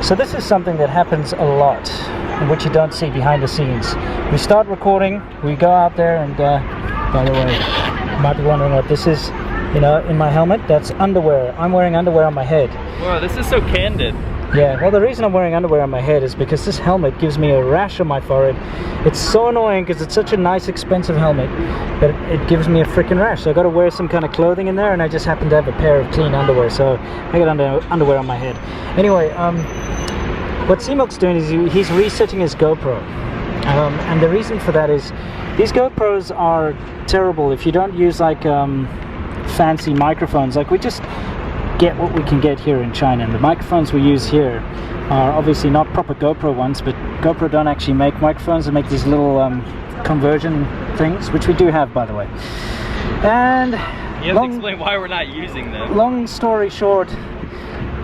So this is something that happens a lot, which you don't see behind the scenes. We start recording, we go out there, and by the way, you might be wondering what this is, you know, in my helmet. That's underwear. I'm wearing underwear on my head. Whoa, this is so candid. Yeah, well, the reason I'm wearing underwear on my head is because this helmet gives me a rash on my forehead. It's so annoying because it's such a nice, expensive helmet, but it gives me a freaking rash. So I got to wear some kind of clothing in there, and I just happen to have a pair of clean underwear, so I got underwear on my head. Anyway, what C-Milk's doing is he's resetting his GoPro, and the reason for that is these GoPros are terrible if you don't use like fancy microphones. Like, we just get what we can get here in China, and the microphones we use here are obviously not proper GoPro ones, but GoPro don't actually make microphones. They make these little conversion things, which we do have, by the way. And you have to explain why we're not using them. Long story short,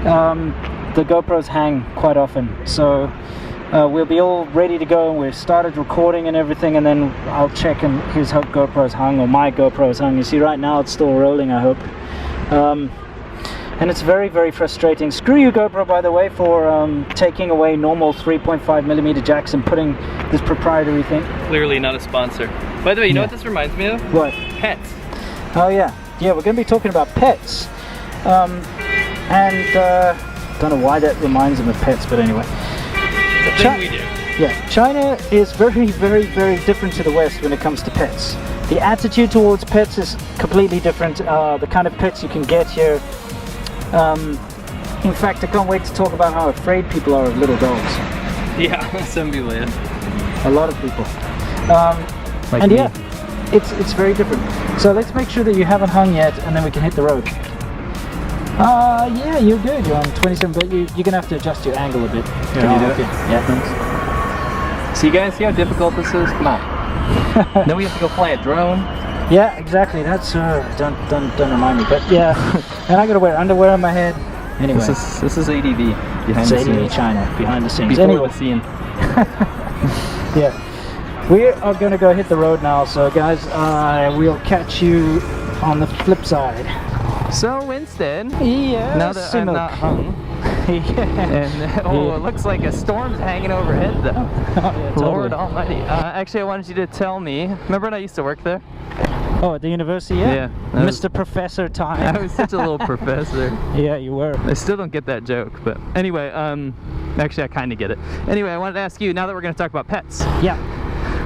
the GoPros hang quite often, so we'll be all ready to go, and we've started recording and everything, and then I'll check and his GoPro's hung, or my GoPro's hung. You see right now it's still rolling, I hope. And it's very, very frustrating. Screw you, GoPro, by the way, for taking away normal 3.5mm jacks and putting this proprietary thing. Clearly not a sponsor. By the way, you know what this reminds me of? What? Pets. Oh yeah. Yeah, we're going to be talking about pets. Don't know why that reminds them of pets, but anyway. It's a thing we do. Yeah, China is very, very, very different to the West when it comes to pets. The attitude towards pets is completely different. The kind of pets you can get here. In fact, I can't wait to talk about how afraid people are of little dogs. Yeah, some people, yeah. A lot of people. Like and me. Yeah, it's very different. So let's make sure that you haven't hung yet, and then we can hit the road. Yeah, you're good. You're on 27, but you're gonna have to adjust your angle a bit. Can you do it? Yeah, thanks. See, guys, see how difficult this is? Come on. Then we have to go fly a drone. Yeah, exactly. That's don't remind me. But yeah, and I gotta wear underwear on my head. Anyway, this is ADV behind the ADV scenes. China behind the scenes. Before Anyway, the scene. yeah, we are gonna go hit the road now. So guys, we'll catch you on the flip side. So Winston, yeah, now that I'm not hung, and it looks like a storm's hanging overhead though. Yeah, totally. Lord Almighty. Actually, I wanted you to tell me. Remember when I used to work there? Oh, at the university, yeah? Yeah. Mr. Professor Time. I was such a little professor. Yeah, you were. I still don't get that joke, but anyway, actually I kind of get it. Anyway, I wanted to ask you, now that we're going to talk about pets. Yeah.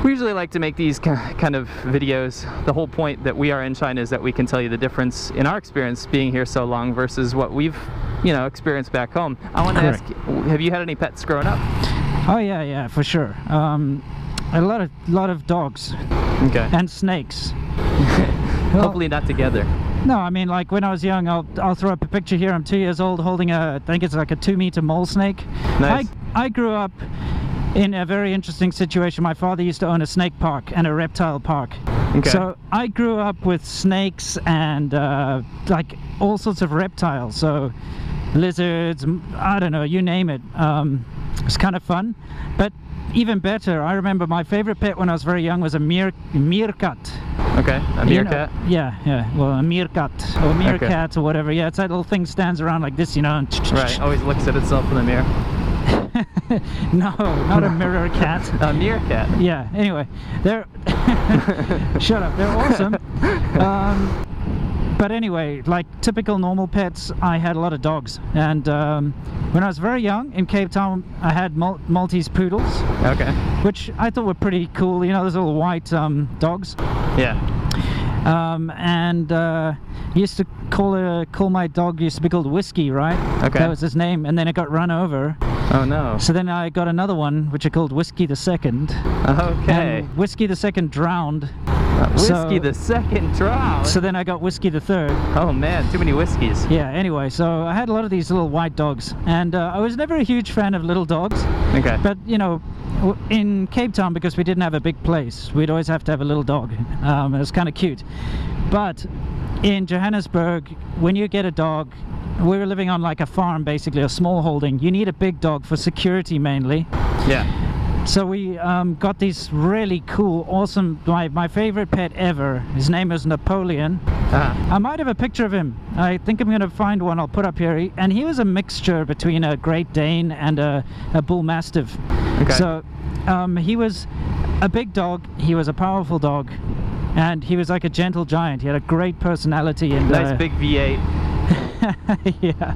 We usually like to make these kind of videos. The whole point that we are in China is that we can tell you the difference in our experience being here so long versus what we've, you know, experienced back home. I want to ask, have you had any pets growing up? Oh yeah, for sure. A lot of dogs. Okay. And snakes. Hopefully not together. No, I mean, like when I was young, I'll throw up a picture here. I'm 2 years old holding I think it's like a 2-meter mole snake. Nice. I grew up in a very interesting situation. My father used to own a snake park and a reptile park. Okay. So I grew up with snakes and like all sorts of reptiles. So lizards, I don't know, you name it. It's kind of fun. But even better, I remember my favorite pet when I was very young was a meerkat. Okay, a meerkat? You know, yeah, well, a meerkat or meerkat or whatever. Yeah, it's that little thing stands around like this, you know. And Right, always looks at itself in the mirror. No, not a mirror cat. A meerkat. Yeah, anyway, they're shut up, they're awesome. But anyway, like typical normal pets, I had a lot of dogs. And when I was very young in Cape Town, I had Maltese poodles. Okay. Which I thought were pretty cool, you know, those little white dogs. Yeah. Used to call my dog, used to be called Whiskey, right? Okay. That was his name, and then it got run over. Oh no. So then I got another one, which I called Whiskey the Second. Okay. And Whiskey the Second drowned. Whiskey the Second drowned? So then I got Whiskey the Third. Oh man, too many whiskeys. Yeah, anyway, so I had a lot of these little white dogs, and I was never a huge fan of little dogs. Okay. But, you know, in Cape Town, because we didn't have a big place, we'd always have to have a little dog. It was kind of cute. But in Johannesburg, when you get a dog, we were living on like a farm, basically, a small holding. You need a big dog for security mainly. Yeah. So we got these really cool, awesome, my favorite pet ever. His name is Napoleon. I might have a picture of him. I think I'm going to find one I'll put up here. And he was a mixture between a Great Dane and a Bull Mastiff. Okay. So he was a big dog, he was a powerful dog, and he was like a gentle giant. He had a great personality. And nice big V8. yeah.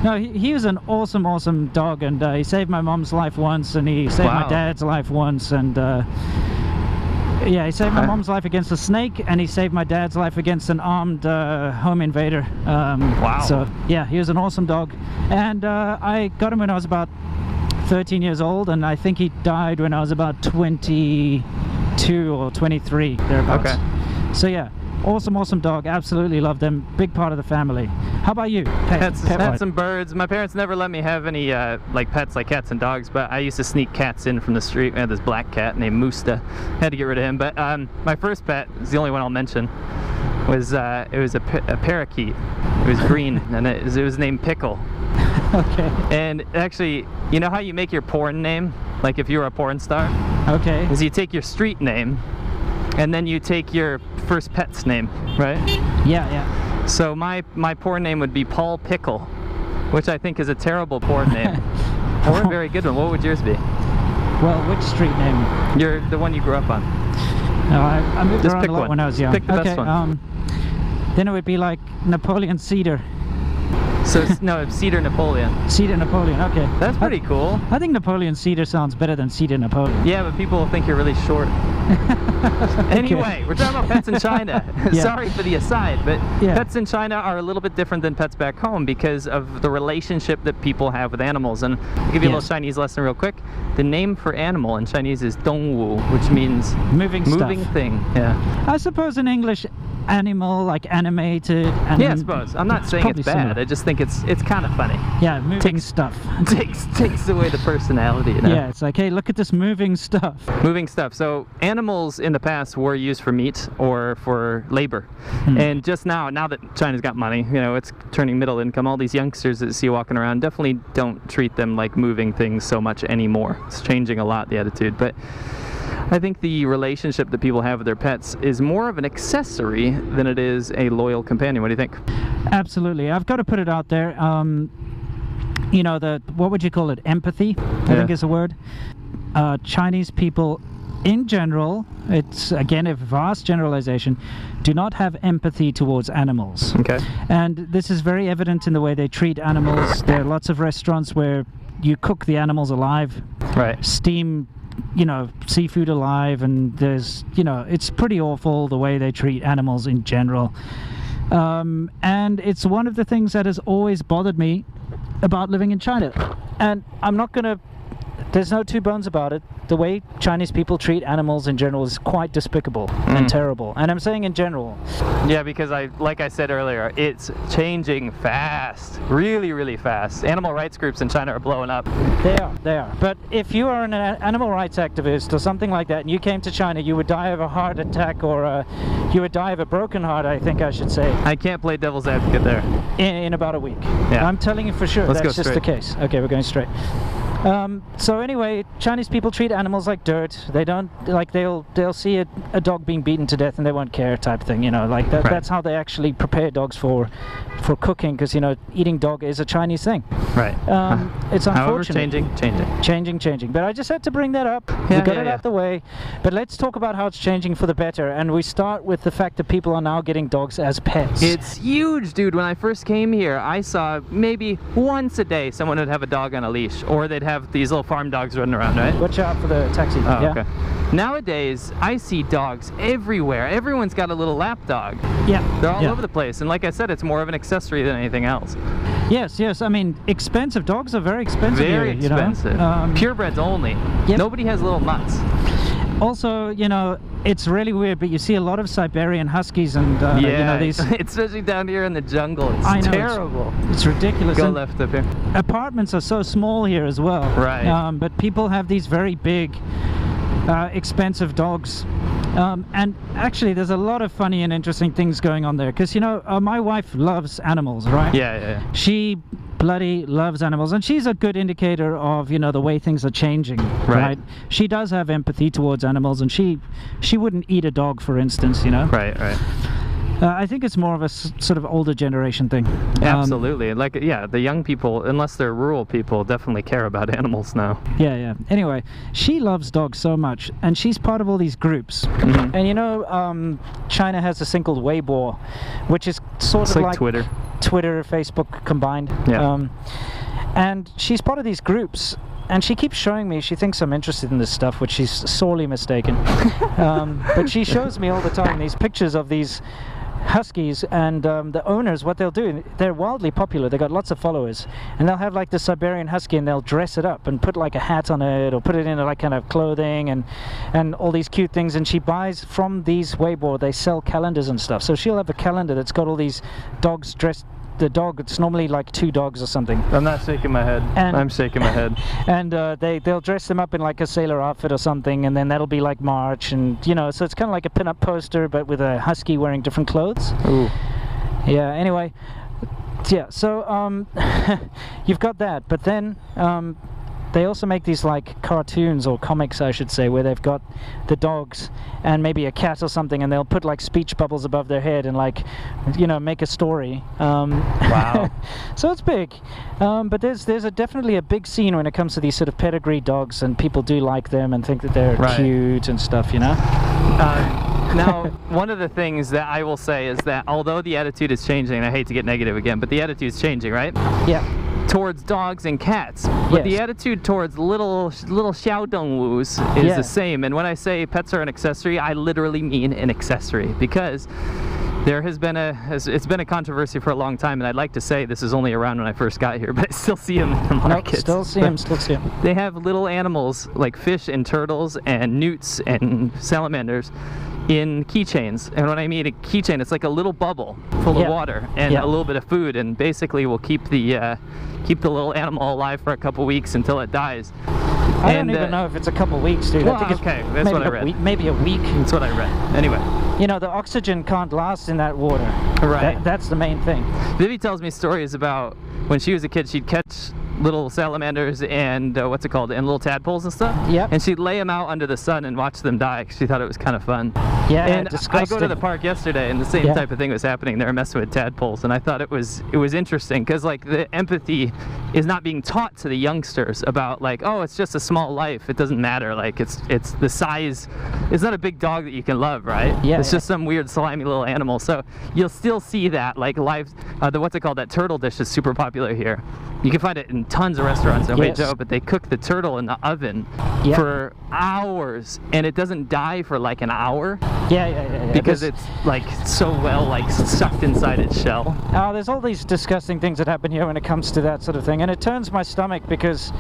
No, he was an awesome dog, and he saved my mom's life once, and he saved my dad's life once, and yeah, he saved my mom's life against a snake, and he saved my dad's life against an armed home invader. Wow. So yeah, he was an awesome dog, and I got him when I was about 13 years old, and I think he died when I was about 22 or 23, thereabouts. Okay. So yeah, awesome dog, absolutely loved him, big part of the family. How about you? Pets and birds. My parents never let me have any like pets like cats and dogs, but I used to sneak cats in from the street. We had this black cat named Musta. Had to get rid of him, but my first pet is the only one I'll mention. Was it was a parakeet. It was green, and it was named Pickle. Okay. And actually, you know how you make your porn name? Like if you were a porn star? Okay. Is you take your street name, and then you take your first pet's name, right? Yeah. So my porn name would be Paul Pickle, which I think is a terrible porn name. Or a very good one. What would yours be? Well, which street name? You're the one you grew up on. No, I moved Just around pick a lot one. when I was young. Pick the best one. Then it would be like Napoleon Cedar. So no, Cedar Napoleon. Cedar Napoleon, okay. That's pretty cool. I think Napoleon Cedar sounds better than Cedar Napoleon. Yeah, but people will think you're really short. Anyway, we're talking about pets in China. Yeah. Sorry for the aside, but Yeah. pets in China are a little bit different than pets back home because of the relationship that people have with animals. And I'll give you a little Chinese lesson real quick. The name for animal in Chinese is dongwu, which means Moving thing. Yeah. I suppose in English, animal, like animated. Yeah, I suppose. I'm not saying it's bad. similar. I just think it's kind of funny. Yeah, moving stuff. Takes away the personality, you know? Yeah, it's like, hey, look at this moving stuff. Moving stuff. So animals in the past were used for meat or for labor. And just now that China's got money, you know, it's turning middle income, all these youngsters that you see walking around definitely don't treat them like moving things so much anymore. It's changing a lot, the attitude. But I think the relationship that people have with their pets is more of an accessory than it is a loyal companion. What do you think? Absolutely. I've got to put it out there. You know, what would you call it? Empathy, I think is the word. Chinese people in general, it's again a vast generalization, do not have empathy towards animals. Okay. And this is very evident in the way they treat animals. There are lots of restaurants where you cook the animals alive. Right. Steam, you know, seafood alive, and there's, you know, it's pretty awful the way they treat animals in general. And it's one of the things that has always bothered me about living in China. And I'm not gonna, there's no two bones about it. The way Chinese people treat animals in general is quite despicable and terrible. And I'm saying in general. Yeah, because like I said earlier, it's changing fast, really fast. Animal rights groups in China are blowing up. They are. But if you are an animal rights activist or something like that, and you came to China, you would die of a heart attack, or you would die of a broken heart, I think I should say. I can't play devil's advocate there. In about a week. Yeah. I'm telling you for sure. Let's that's go just straight. the case. Okay, we're going straight. So anyway, Chinese people treat animals like dirt. They don't, like, they'll see a dog being beaten to death and they won't care, type thing, you know, like that. Right. That's how they actually prepare dogs for cooking, because, you know, eating dog is a Chinese thing. Right. It's However, unfortunate. Changing. But I just had to bring that up. Yeah, We got it out the way. But let's talk about how it's changing for the better. And we start with the fact that people are now getting dogs as pets. It's huge, dude. When I first came here, I saw maybe once a day someone would have a dog on a leash, or they'd have these little farm dogs running around, right? Watch out for the taxi. Oh, yeah. okay. Nowadays, I see dogs everywhere. Everyone's got a little lap dog. Yeah. They're all Yeah. over the place. And like I said, it's more of an accessory than anything else. Yes. I mean, expensive dogs are very expensive. Very here, you know? expensive. Purebreds only. Yep. Nobody has little mutts. Also, you know, it's really weird, but you see a lot of Siberian Huskies and, you know, these... especially down here in the jungle. It's I know, terrible. It's ridiculous. Go And left up here. apartments are so small here as well. Right. But people have these very big, expensive dogs. And actually, there's a lot of funny and interesting things going on there. Because, you know, my wife loves animals, right? Yeah. She bloody loves animals, and she's a good indicator of, you know, the way things are changing, right? She does have empathy towards animals, and she wouldn't eat a dog, for instance, you know? Right. I think it's more of a sort of older generation thing. Absolutely. Like, yeah, the young people, unless they're rural people, definitely care about animals now. Yeah. Anyway, she loves dogs so much, and she's part of all these groups. And you know, China has this thing called Weibo, which is sort of like Twitter, Facebook combined. Yeah. And she's part of these groups. And she keeps showing me, she thinks I'm interested in this stuff, which she's sorely mistaken. But she shows me all the time these pictures of these huskies, and the owners, what they'll do, they're wildly popular, they got lots of followers, and they'll have like the Siberian husky, and they'll dress it up and put like a hat on it, or put it in like kind of clothing and all these cute things. And she buys from these Weibo, they sell calendars and stuff, so she'll have a calendar that's got all these dogs dressed. The dog, it's normally like 2 dogs or something. I'm not shaking my head. I'm shaking my head. And they'll dress them up in like a sailor outfit or something, and then that'll be like March, and you know, so it's kind of like a pin-up poster, but with a husky wearing different clothes. Ooh. Yeah. Anyway, yeah. So you've got that, but then they also make these like cartoons, or comics I should say, where they've got the dogs and maybe a cat or something, and they'll put like speech bubbles above their head and like, you know, make a story. Wow. So it's big, but there's definitely a big scene when it comes to these sort of pedigree dogs, and people do like them and think that they're cute and stuff, you know. Now, one of the things that I will say is that although the attitude is changing, and I hate to get negative again, but the attitude is changing, right? Yeah. Towards dogs and cats, but the attitude towards little Xiaodongwus is the same. And when I say pets are an accessory, I literally mean an accessory, because there has been it's been a controversy for a long time, and I'd like to say this is only around when I first got here, but I still see them in the market. Still see them. They have little animals like fish and turtles and newts and salamanders in keychains. And when I mean a keychain, it's like a little bubble full of water and a little bit of food, and basically will keep the little animal alive for a couple weeks until it dies. I don't even know if it's a couple weeks, dude. Well, I think okay, that's what I read. Maybe a week. That's what I read. Anyway. You know, the oxygen can't last in that water. Right. That's the main thing. Vivi tells me stories about when she was a kid, she'd catch little salamanders and and little tadpoles and stuff. Yeah. And she'd lay them out under the sun and watch them die, 'cause she thought it was kind of fun. Yeah. And disgusting. I go to the park yesterday, and the same type of thing was happening. They were messing with tadpoles, and I thought it was interesting, because like the empathy is not being taught to the youngsters about like, oh, it's just a small life, it doesn't matter, like it's the size. It's not a big dog that you can love, right? Yeah. It's just some weird slimy little animal. So you'll still see that like live. That turtle dish is super popular here. You can find it in tons of restaurants in Huizhou, but they cook the turtle in the oven for hours, and it doesn't die for like an hour. Yeah. Because it's like so well like sucked inside its shell. Oh, there's all these disgusting things that happen here when it comes to that sort of thing, and it turns my stomach, because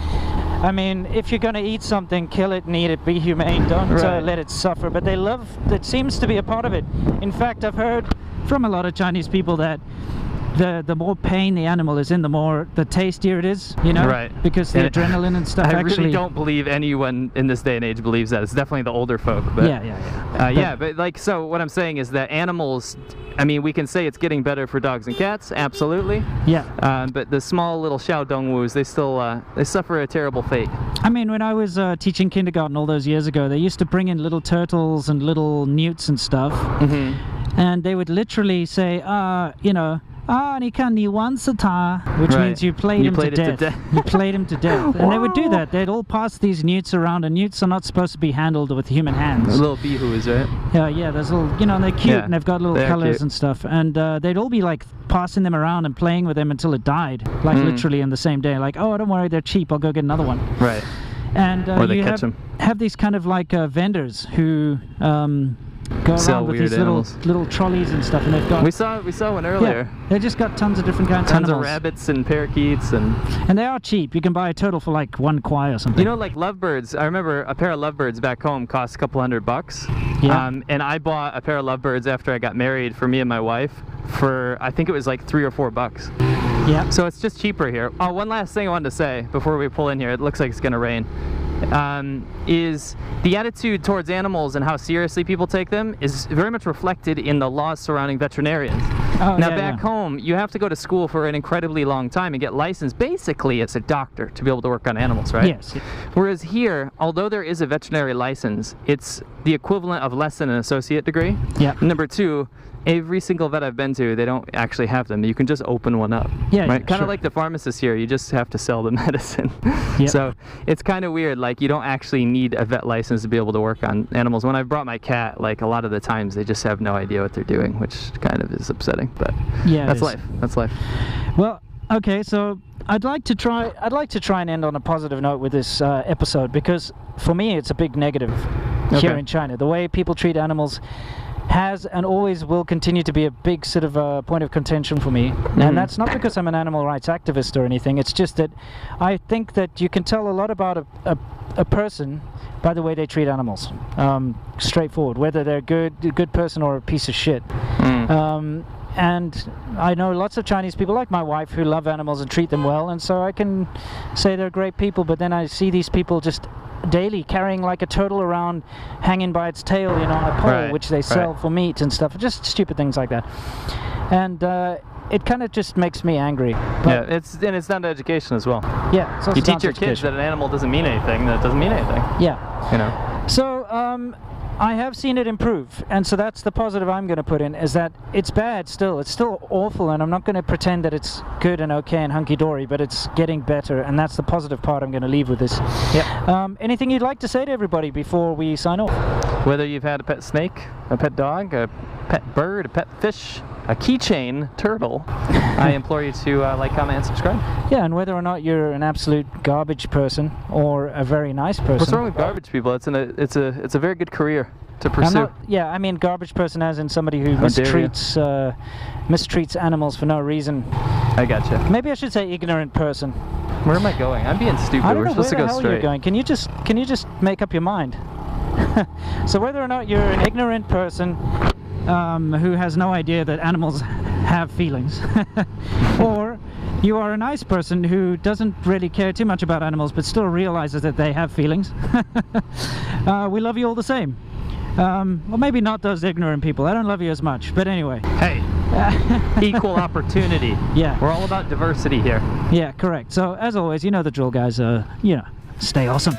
I mean, if you're going to eat something, kill it and eat it, be humane, don't let it suffer. But it seems to be a part of it. In fact, I've heard from a lot of Chinese people that the more pain the animal is in, the tastier it is, you know? Right. Because the adrenaline and stuff I actually... really don't believe anyone in this day and age believes that. It's definitely the older folk. But, but like, so what I'm saying is that animals, I mean, we can say it's getting better for dogs and cats, absolutely. Yeah. But the small little Xiaodongwus, they still, they suffer a terrible fate. I mean, when I was teaching kindergarten all those years ago, they used to bring in little turtles and little newts and stuff. And they would literally say, you know, which means you played him to death. You played him to death. And they would do that. They'd all pass these newts around, and newts are not supposed to be handled with human hands. The little behoos, right? Yeah, there's little, you know, and they're cute, and they've got little colors and stuff. And they'd all be like passing them around and playing with them until it died. Like literally in the same day. Like, oh, don't worry, they're cheap, I'll go get another one. Right. And or they catch them. Have these kind of like vendors who go around with these little trolleys and stuff, and they've got... We saw one earlier. Yeah, they just got tons of different kinds of animals. Tons of rabbits and parakeets and they are cheap. You can buy a turtle for like 1 kwai or something. You know, like lovebirds. I remember a pair of lovebirds back home cost a couple $100. Yeah. And I bought a pair of lovebirds after I got married for me and my wife for, I think it was like $3 or $4. Yeah. So it's just cheaper here. Oh, one last thing I wanted to say before we pull in here. It looks like it's gonna rain. is the attitude towards animals and how seriously people take them is very much reflected in the laws surrounding veterinarians. Oh, Now yeah, back yeah. home, you have to go to school for an incredibly long time and get licensed basically as a doctor to be able to work on animals, right? Yes. Whereas here, although there is a veterinary license, it's the equivalent of less than an associate degree. Yeah. Number two, every single vet I've been to, they don't actually have them. You can just open one up. Yeah, right? yeah, Kind of sure. like the pharmacist here, you just have to sell the medicine. Yep. So it's kind of weird. Like, you don't actually need a vet license to be able to work on animals. When I've brought my cat, like, a lot of the times they just have no idea what they're doing, which kind of is upsetting. But Yeah, it that's is. life. That's life. Well, okay, so I'd like to try and end on a positive note with this episode, because for me it's a big negative here Okay. in China. The way people treat animals has and always will continue to be a big sort of point of contention for me. And that's not because I'm an animal rights activist or anything. It's just that I think that you can tell a lot about a person by the way they treat animals. Straightforward, whether they're a good person or a piece of shit. And I know lots of Chinese people, like my wife, who love animals and treat them well, and so I can say they're great people, but then I see these people just daily carrying like a turtle around, hanging by its tail, you know, on a pole, Right, which they sell right. for meat and stuff, just stupid things like that. And it kind of just makes me angry. But Yeah, it's not education as well. yeah, it's also You teach your sounds kids that education. an animal doesn't mean anything, that it doesn't mean anything. Yeah. You know? So, I have seen it improve, and so that's the positive I'm going to put in, is that it's bad still. It's still awful, and I'm not going to pretend that it's good and okay and hunky-dory, but it's getting better, and that's the positive part I'm going to leave with this. Yeah. Anything you'd like to say to everybody before we sign off? Whether you've had a pet snake, a pet dog, a pet bird, a pet fish, a keychain turtle, I implore you to like, comment, and subscribe. Yeah, and whether or not you're an absolute garbage person or a very nice person. What's wrong with garbage people? It's a very good career to I'm pursue. not, yeah, I mean garbage person as in somebody who How dare you. mistreats animals for no reason. I gotcha. Maybe I should say ignorant person. Where am I going? I'm being stupid. I don't We're know where supposed to the go hell straight. you're going. Can you just make up your mind? So whether or not you're an ignorant person who has no idea that animals have feelings, or you are a nice person who doesn't really care too much about animals but still realizes that they have feelings, we love you all the same. Well, maybe not those ignorant people. I don't love you as much, but anyway. Hey, equal opportunity. Yeah. We're all about diversity here. Yeah, correct. So as always, you know the drill, guys. Stay awesome.